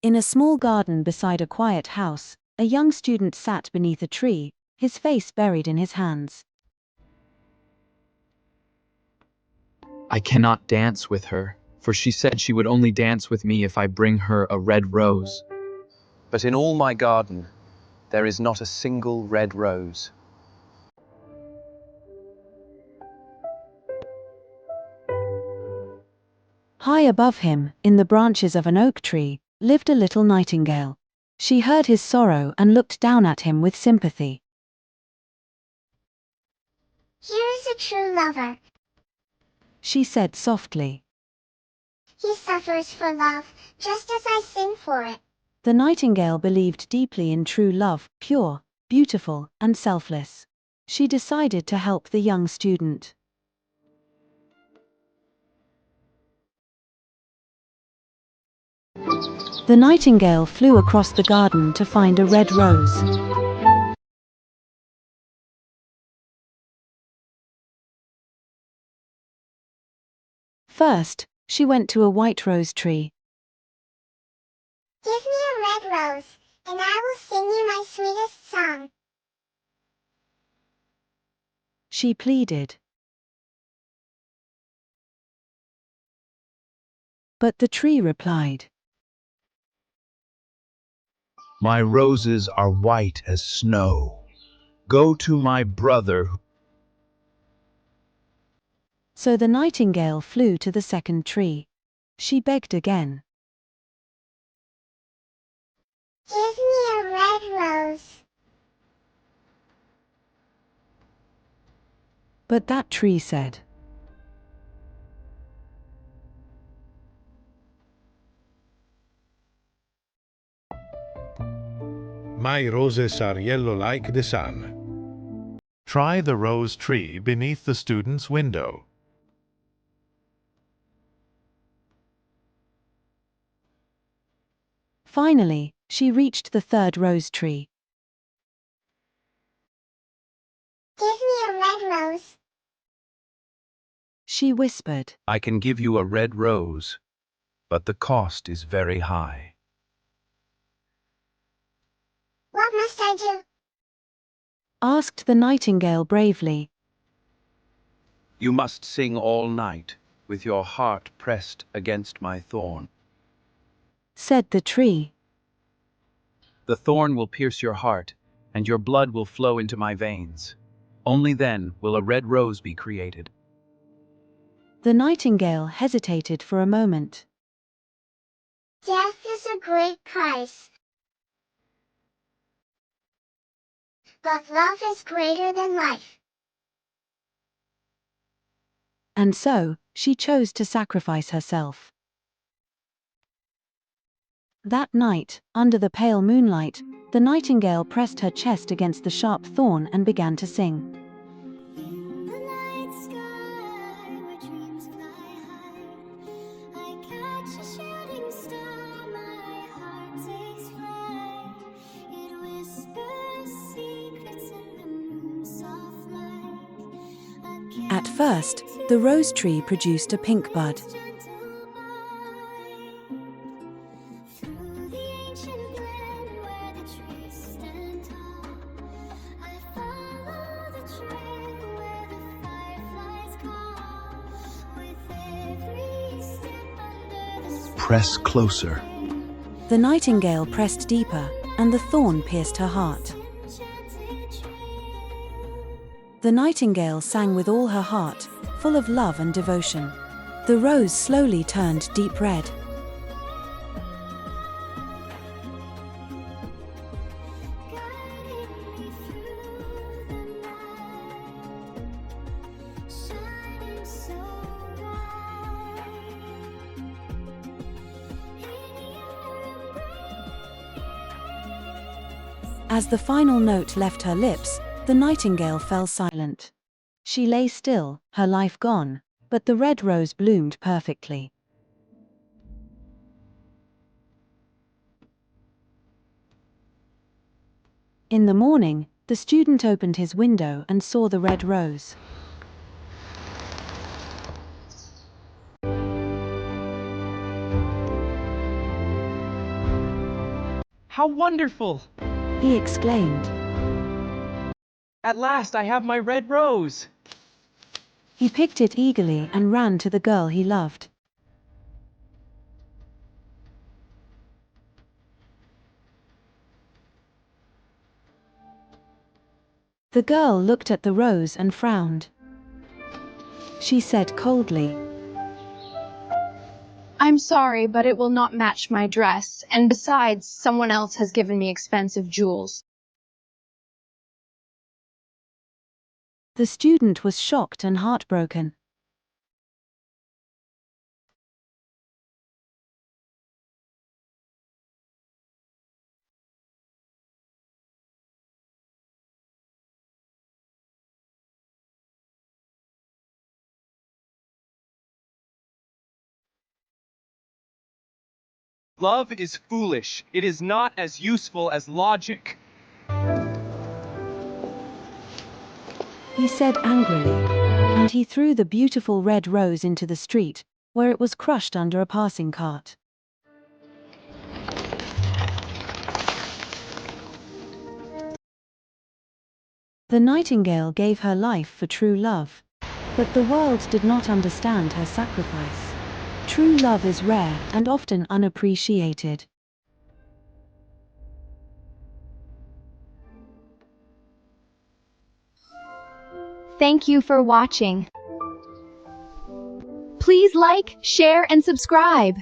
In a small garden beside a quiet house, a young student sat beneath a tree, his face buried in his hands. I cannot dance with her, for she said she would only dance with me if I bring her a red rose. But in all my garden, there is not a single red rose. High above him, in the branches of an oak tree, lived a little nightingale. She heard his sorrow and looked down at him with sympathy. Here is a true lover. She said softly. He suffers for love, just as I sing for it. The nightingale believed deeply in true love, pure, beautiful, and selfless. She decided to help the young student. The nightingale flew across the garden to find a red rose. First, she went to a white rose tree. Give me a red rose, and I will sing you my sweetest song. She pleaded. But the tree replied. My roses are white as snow. Go to my brother. So the nightingale flew to the second tree. She begged again. Give me a red rose. But that tree said. My roses are yellow like the sun. Try the rose tree beneath the student's window. Finally, she reached the third rose tree. Give me a red rose. She whispered. I can give you a red rose, but the cost is very high. What must I do? Asked the nightingale bravely. You must sing all night, with your heart pressed against my thorn. Said the tree. The thorn will pierce your heart, and your blood will flow into my veins. Only then will a red rose be created. The nightingale hesitated for a moment. Death is a great price. But love is greater than life. And so, she chose to sacrifice herself. That night, under the pale moonlight, the nightingale pressed her chest against the sharp thorn and began to sing. In the night sky, where dreams fly high, I catch a shooting star, my heart takes flight. It whispers secrets in the moon's soft light. At first, the rose tree produced a pink bud. Press closer. The nightingale pressed deeper, and the thorn pierced her heart. The nightingale sang with all her heart, full of love and devotion. The rose slowly turned deep red. As the final note left her lips, the nightingale fell silent. She lay still, her life gone, but the red rose bloomed perfectly. In the morning, the student opened his window and saw the red rose. How wonderful! he exclaimed. At last I have my red rose! He picked it eagerly and ran to the girl he loved. The girl looked at the rose and frowned. She said coldly, I'm sorry, but it will not match my dress, and besides, someone else has given me expensive jewels. The student was shocked and heartbroken. Love is foolish. It is not as useful as logic. He said angrily, and he threw the beautiful red rose into the street, where it was crushed under a passing cart. The nightingale gave her life for true love. But the world did not understand her sacrifice. True love is rare and often unappreciated. Thank you for watching. Please like, share, and subscribe.